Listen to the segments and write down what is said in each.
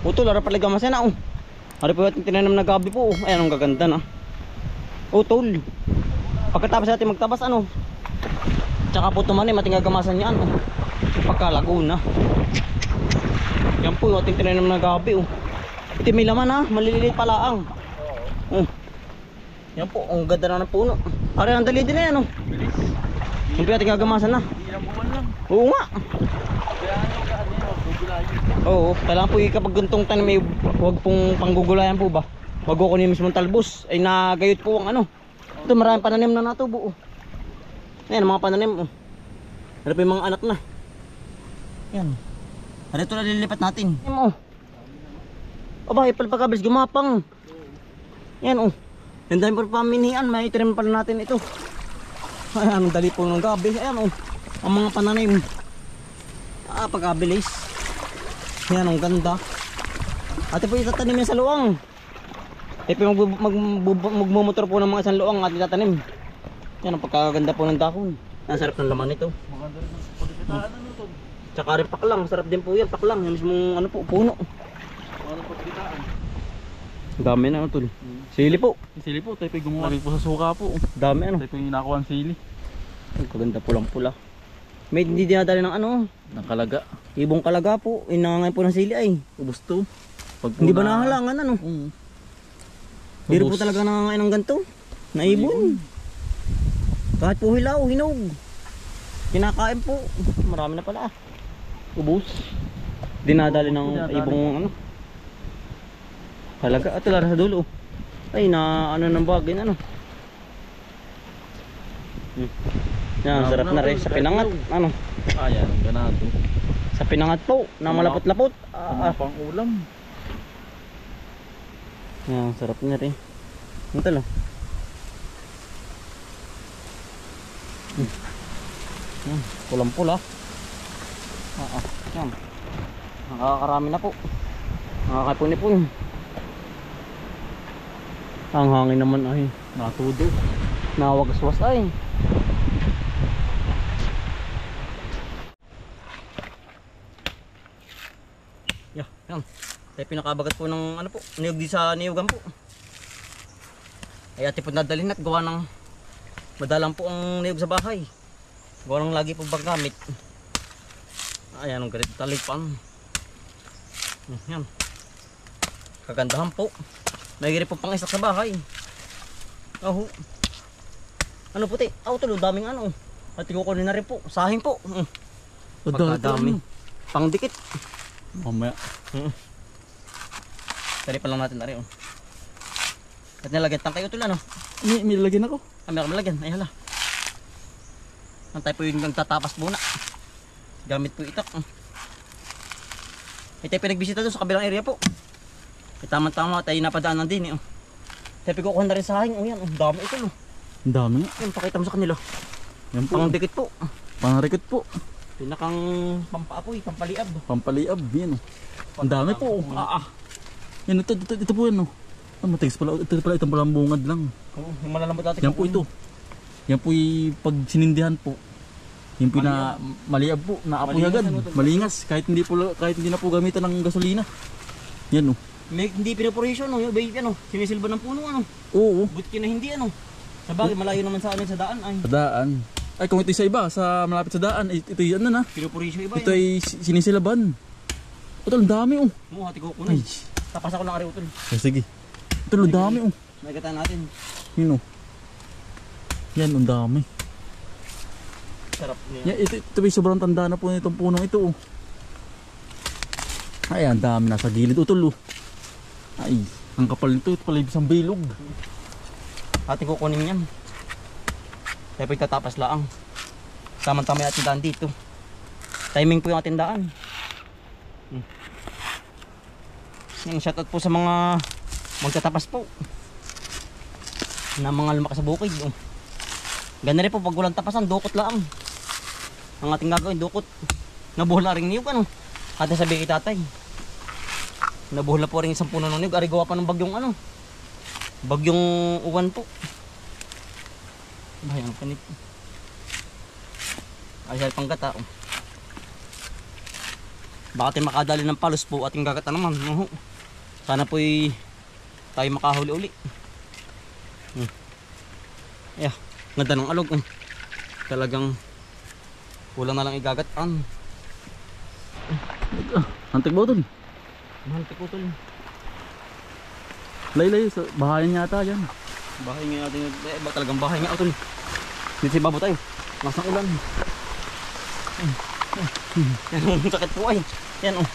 Utol, ara pala gamas na oh. Ara pa yung tinanam na gabi po. Ayan ang gaganda na. Utol. Pagkatapos natin magtabas ano. Tsaka po tumanim ating gagamasan yan oh. Pagkalago na. Yan po yung ating tinanam na gabi oh. Ito may laman ha, maliliit pala ang. Yan po, ang ganda na ng puno. Ara ang dali din na yan oh. Yung ating gagamasan na. Oo nga. Oo, kailangan po kapag gantong tanim may huwag pong panggugulayan po ba. Wag ko kunin mismo talbos ay nagayot po ang ano. Ito maraming pananim na natubo oh. Ayan mga pananim oh. Ano pa yung mga anak na. Yan. Ito na lilipat natin. Yan oh. Aba, ipalpagabilis gumapang. Yan oh. Yan dahil po paminihan, may trim pala natin ito. Ayan, dali po ng gabi. Ayan oh. Ang mga pananim. Pagkabilis. Yan ang ganda. Ate po itatanim yan sa luang. Ito magmumotor po ng mga isang luang at itatanim. Yan ang pagkaganda po ng dahon. Ang sarap ng laman nito. Maganda rin ang pagkitaan ano to. Tsaka rin paklang, sarap din po yan, paklang. Yung mismong ano po, puno. Ano pagkitaan? Dami na tol. Sili po. Sili po, tayo pa gumawa po sa suka po. Dami ano. Tayo pa yung nakuha ang sili. Ang kaganda pulang-pula. May hindi dinadali ng ano. Ng kalaga. Ibong kalaga po, inangay po ng sili ay. Ubus to. Hindi ba nahalangan ano? Biro po talaga nangangay ng ganito. Naibon. Kahit po hilaw, hinog. Kinakain po. Marami na pala. Ubus. Dinadali ng ibong ano. Kalaga. At wala sa dulo. Ay na ano ng bagay ano. Yan, sarap na rin sa pinangat. Ano? Ayan, ganado. Sa pinangat po, na malapot-lapot. Pang ulam. Yan, sarap na rin. Ano talo? Pulang-pula. Yan. Nakakarami na po. Nakakapuni-puni. Ang hangin naman ay natudo. Nawagaswas ay. Yan. Tayo pinakabagat po ng ano po, niyog di sa niyugan po. Ay ate po nadalhin at gawa ng madalang po ang niyog sa bahay. Gawa ng lagi po bang gamit. Ayan ang ganito talipan. Yan. Kagandahan po. Mayroon po pang isak sa bahay. Oh. Ano puti? Tulo daming ano. At kukunin na rin po. Sahing po. Pagkadami. Pangdikit. Mamaya. Talipan lang natin na rin. At nilagyan tangkay utol ano? May lagyan ako. Meron malagyan. Ay hala. Antay po yung nagtatapas muna. Gamit po itak. Ito yung pinagbisita doon sa kabilang area po. Tama-tama tayo napadaanan din eh. Tayo kukuha na rin sa hangin. Yan, dami ito. Ang dami nga. Yan, pakita mo sa kanila. Yan po. Pangdikit po. Pangarikot po. Pinakang pampaapoy, pampaliab. Pampaliab. Yan o. Ang dami po. Yan, ito po yan o. Matigas pala. Ito pala itong palang bungad lang. Yung malalambot natin. Yan po ito. Yan po yung pag sinindihan po. Yan po na maliab po. Naapoy agad. Malingas. Kahit hindi na po gamitan ng gasolina. Yan o. May hindi pinapurisyon no, yung baby ano, sinisilba ng puno ano. Oo. Butki na hindi ano. Sa bagay malayo naman sa amin sa daan ay. Sa daan. Ay kung ito sa iba, sa malapit sa daan, ito yung ano na. Pinapurisyon iba. Ito ay sinisilaban. Ito ang dami oh. Hati ko kunin. Tapas ako ng ari utol. Sige. Ito ang dami oh. Nagatan natin. Yun oh. Yan ang dami. Sarap niya. Yan, ito ay sobrang tanda na po nitong punong ito oh. Ay ang dami nasa gilid utol oh. Ay, ang kapal nito, ito pala isang bilog. Ating kukunin yan. Kaya po itatapas laang. Samantama yung ating daan dito. Timing po yung ating daan. Yung shoutout po sa mga magtatapas po. Na mga lumakas sa bukid. Ganda rin po pag walang tapasan, dukot laang. Ang ating gagawin, dukot. Nabuhla rin niyog ano. Ating sabi kay tatay. Nabuhla po rin isang puno ng niyog. Ari gawa pa ng bagyong ano. Bagyong uwan po. Bayang panit. Ay sal panggata. baka tayo makadali ng palos po ating gagata naman. Sana po'y tayo makahuli uli. Yeah, ganda ng alog. Talagang kulang na lang igagatan. Antik ba utol? Mahantik utol. Laylay, so, bahayan yata yan. Bahay nga natin. Talagang bahay nga utol. Dito si babo tayo. Nasang ulan. Yan, sakit po ay. Yan oh.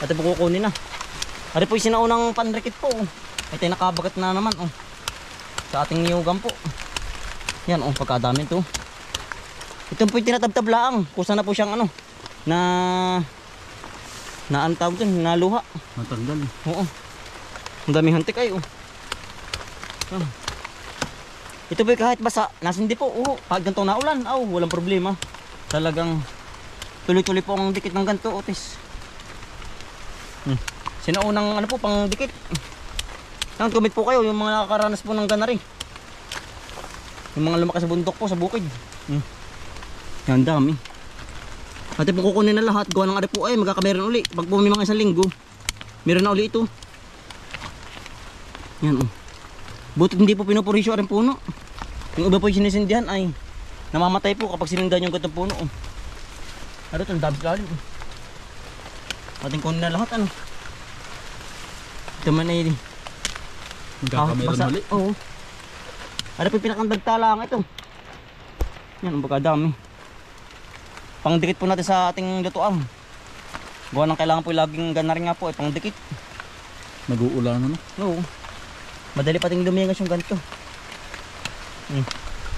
Ate po kukunin na. Ari po yung sinaunang panrikit po. Ay tayo nakabagat na naman oh. Sa ating niyugan po. Yan oh, pagkadami to. Ito po yung tinatabtablaang. Kusa na po siyang ano. Ang tawag dun, naluha. Matanggal. Oo. Ang daming hantik ay oh. Ah. Ito po kahit basa, nasindi po. Oo, pag ganito na ulan, walang problema. Talagang tuloy-tuloy po ang dikit ng ganito, otis. Sinaunang ano po, pang dikit. Nang tumit po kayo, yung mga nakakaranas po ng ganari. Yung mga lumaki sa bundok po, sa bukid. Yan, dami. Ate po kukunin na lahat, gawa ng ari po ay magkakameron uli. Pag po may mga isang linggo, meron na uli ito. Yan oh. Butit hindi po pinupurisyo rin puno. Yung iba po yung sinisindihan ay namamatay po kapag sinindahan yung gantong puno oh. Ano ito, ang dami lalim oh. Ating kunin na lahat ano. Ito man ay Magkakameron basa. mali. Oo. Ano po yung pinakandagtalang ito. Yan, ang pagkadami. Pangdikit po natin sa ating lutuan. Gawa ng kailangan po laging ganarin nga po ay pangdikit. Nag-uulan ano? Oo. Madali pating lumigas yung ganito.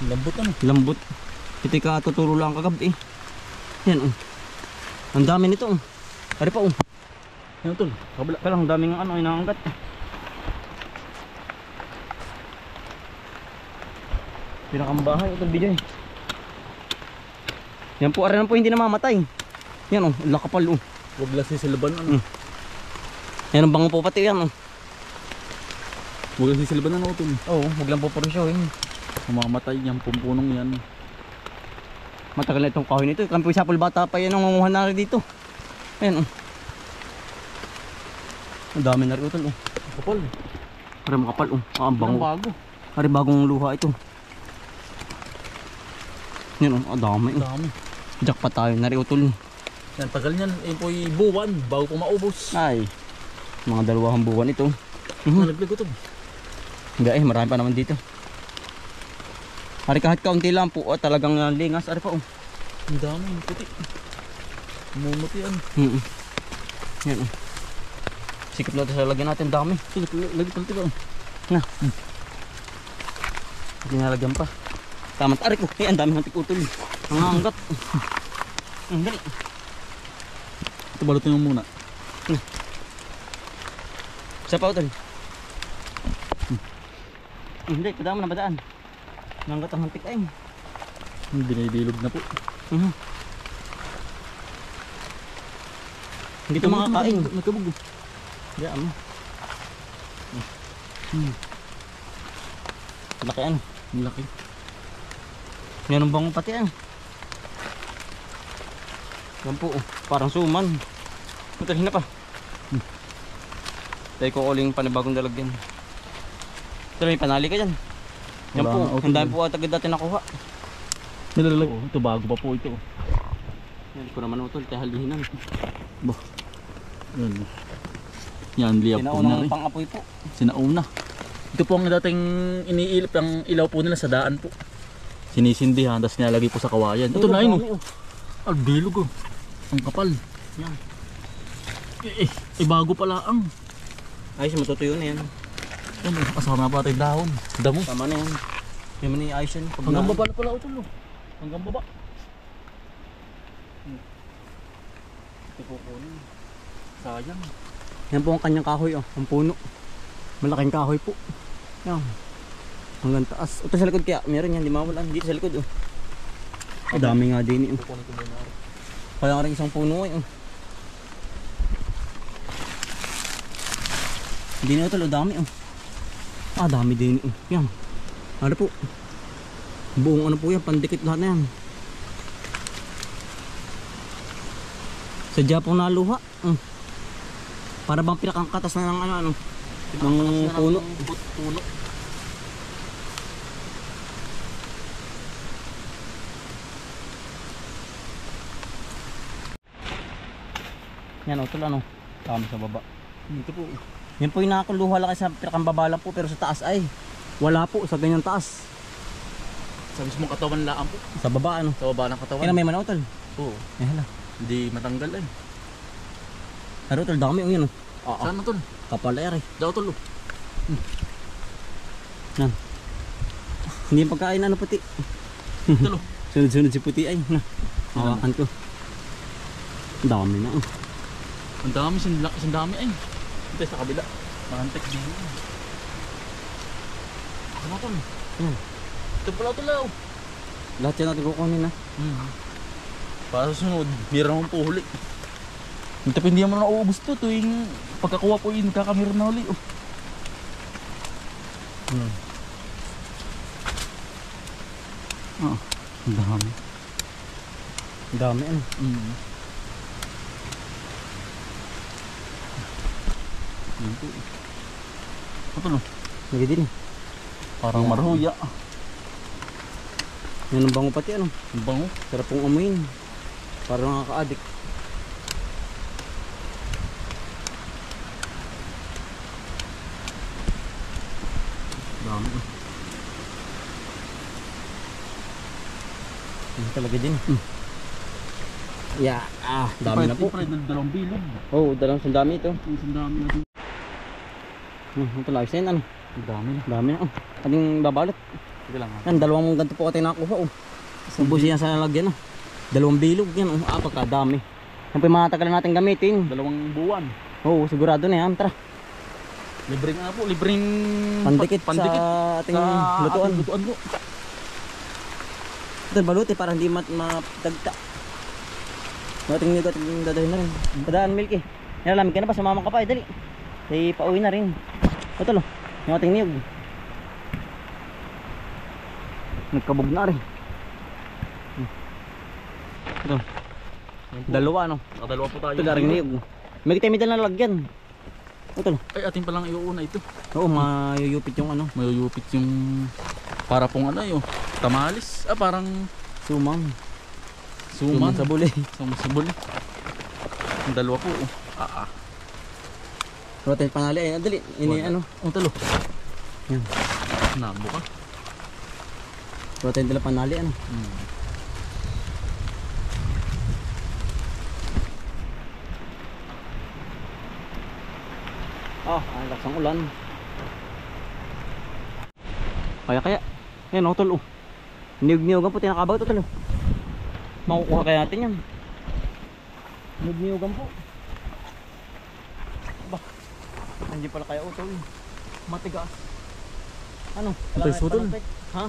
Lambot ano? Lambot. Ito ka tuturo lang kagabi. Yan oh. Ang dami nito oh. Ari pa oh. Yan utol, kabila. Kaya lang ang daming ano inaanggat. Pinakambahay ito video eh. Yan po, aray na po hindi namamatay. Yan oh, lakapal oh. Huwag lang sisilban ano. Yan ang bango po pati yan oh. Huwag lang sisilban ano utol. Oo, huwag lang po parusyo eh. Mamamatay yan, pumpunong yan. Matagal na itong kahoy nito. Kampi sa pulbata pa yan ang manguhan na rin dito. Ayan oh. Ang dami na rin utol oh. Kapal. Aray makapal oh. Ang bango. Bago. Aray bagong luha ito. Yan oh, ang dami oh. Dami. Jackpot tayo na rin utol. Yan, tagal niyan. Ayun po yung buwan, bago po maubos. Ay, mga 2 buwan ito. Nalaglag utol. Hindi eh, marami pa naman dito. Ari kahit kaunti lang po, talagang lingas. Ari pa oh. Ang dami, puti. Mumuti yan. Yan oh. Sikip natin sa lagyan natin, dami. Lagi pala tila. Na. Hindi nalagyan pa. Tama, ari ko. Eh, ang dami ng tikutol. Ang hanggat. Ang dali. Ito balutin mo muna. Isa pa utol. Hindi, kadama na badaan. Nanggat ang hantik ay. Binidilog na po. Hindi ito makakain. Nagkabog. Diyan mo. Laki ano? Laki. Yan ang bango pati ano. Yan po oh. Parang suman. Putulhin na pa. Tayo ko uling panibagong dalagyan. Ito may panali ka dyan. Yan Wala po. nga, okay. Ang dami po atagad natin nakuha. Nilalag. Ito bago pa po ito. Yan ko naman utol. Tayo halihinan. Bah. Yan. Yan, liyaw po na Sinaunang rin. pang-apoy po. Sinauna. Ito po ang dating iniilip ang ilaw po nila sa daan po. Sinisindihan, tapos nilalagay po sa kawayan. Ito na yun oh. Albilog oh. Ang kapal. Yan. Bago pala ang. Ayos, matutuyo na yan. Yan oh, kasama pa tayong dahon. Damo. Tama na yan. Yan man ayos yan. Pag Hanggang na- baba na pala utol oh. Hanggang baba. Ito po kunin. Sayang. Yan po ang kanyang kahoy oh. Ang puno. Malaking kahoy po. Yan. Hanggang taas. Ito sa likod kaya. Meron yan. Di mawalan. Dito sa likod oh. Ang dami nga din oh. Kukunin ko muna. Kaya nga rin isang puno eh oh. Hindi na ito. Dami oh. Dami din oh. Yan. Ano po. Buong ano po yan. Pandikit lahat na yan. Sadya pong naluha. Para bang pinakangkatas na ng ano, ng puno. Puno. Yan utol ano. Tama sa baba. Ito po. Yan po yung nakakuluha lang sa pinakambaba lang po, pero sa taas ay wala po sa ganyang taas. Sa mismong katawan laan po. Sa baba ano. Sa baba ng katawan. Kaya may mana utol. Oo. Eh hala. Hindi matanggal ay. Pero utol dami yung yun. Saan na tol? Kapal ay. Daw tol. Yan. Hindi yung pagkain ano puti. Tol. Sunod-sunod si puti ay. Hawakan ko. Ang dami na. Ang dami, isang dami ay. Ito sa kabila. Mahantek din. Ano tol? Ito pala tol. Lahat yan natin kukunin na. Para sa sunod, meron akong puhuli. Ito pa hindi naman nauubos to. Tuwing pagkakuha po yun, kakameron na uli. Ang dami. Ang dami ano. Yan po. Ito no? Lagi din eh. Parang marhuya. Yan ang bango pati ano. Ang bango. Sarap pong amuyin. Parang nakaka-addict. Dami. Yan talaga din. Yeah. Dami na po. Dalawang bilog. Oh, dalawang sandami ito. Isang dami natin. Ito lang isa yun ano. Ang dami na. Dami na. Ating babalot. Sige lang ha. Yan, dalawang ganito po ating nakuha. Ubus yan sa lalagyan. Dalawang bilog yan. Pagkadami. Yan po yung mga tagal natin gamitin. Dalawang buwan. Oo, sigurado na yan. Tara. Libreng po. Libreng Pandikit, pandikit sa ating sa lutuan. ating lutuan po. Ito baluti para hindi matagta. Ating nito ating dadahin na rin. Padaan Milky. Nilalamig ka na ba? Sumama ka pa. Dali. Ay pauwi na rin. Ito lo. Yung ating niyog. Nagkabog na rin. Ito. Dalawa no. Dalawa po tayo. Ito daring niyog. May kita na lagyan. Ito lo. Ay ating palang iuuna ito. Oo, mayuyupit yung ano. Mayuyupit yung para pong ano yun. Tamalis. Parang Sumang. suman. Sa buli. Sumasabol. Ang dalawa po. Pero tayo pangali ay dali. Ini ano. Ang talo. Yan. Nabo ka. Pero tayo dala panali ano. Ang lakas ng ulan. Kaya. Yan tol. Niyog-niyogan po tinakabaw ito tol. Makukuha kaya natin yan. Niyog-niyogan po. Ba. Hindi pala kaya utol. Matigas. Ano? Matigas utol? Ha?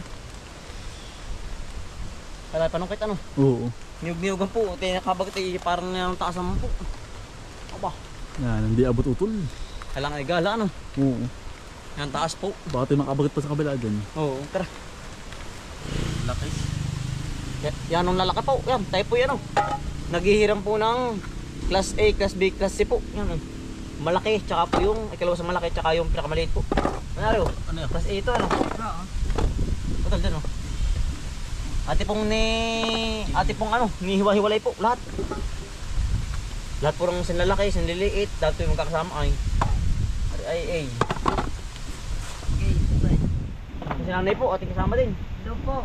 Kailangan panungkit ano? Oo. Niyog-niyogan po. Tinakabaw ito parang ang taas naman po. Aba. Yan, hindi abot utol. Kailangan ay gala ano? Oo. Yan taas po. Baka tayo makabagat pa sa kabila dyan. Oo, tara. Laki. Yan ang lalaki po. Yan, tayo po yan. Naghihiram po ng class A, class B, class C po. Yan. Malaki, tsaka po yung ikalawa sa malaki, tsaka yung pinakamaliit po. Ano Ano yan? class A ito ano? Total din Ate pong ano, nihiwa-hiwalay po lahat. Lahat po ng sinlalaki, sinliliit, dapat yung magkakasama ay si nanay po, ating kasama din. Doon po.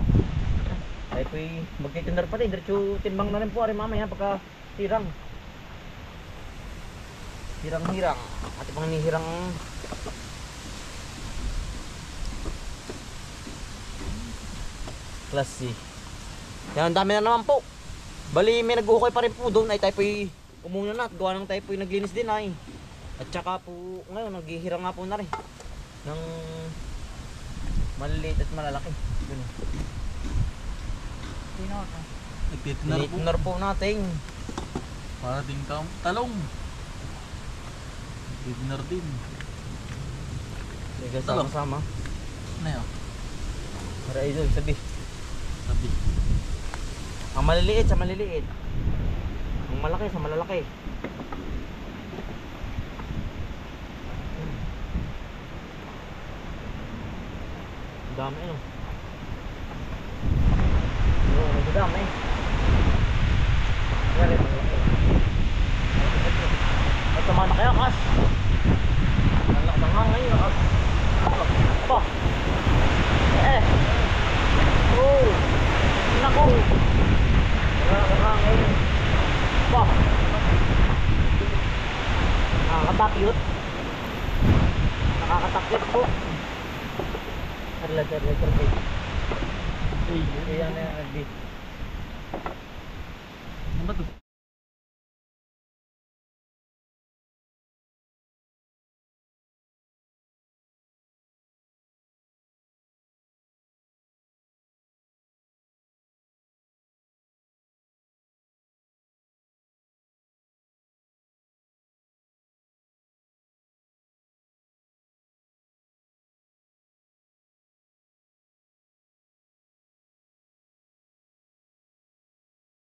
Ay po magtitindar pa din, diretso timbang na rin po ari mamaya pagka hirang. Hirang-hirang. Ate pang nihirang. Class C. Yan, dami na naman po. Bali may naghuhukay pa rin po doon ay tayo po umuna na at gawa ng tayo po naglinis din ay. At saka po ngayon naghihirang nga po na rin ng maliliit at malalaki. Ganun. Tinitinar po natin. Para din kang talong. Titinar din. Sige, Talong. sama-sama. Ano yun? Para idol, sabi. Sabi. Ang maliliit sa maliliit. Ang malaki sa malalaki. Ang dami ano. Oo, ang dami. Yan, malaki. Ito mana kaya kas. Anak ng hangin kas. Pa. Oh. Nako. Wala ka hangin. Pa. Nakakatakyot. Nakakatakyot po. Arlag. Ayan na yan. Ano ba ito?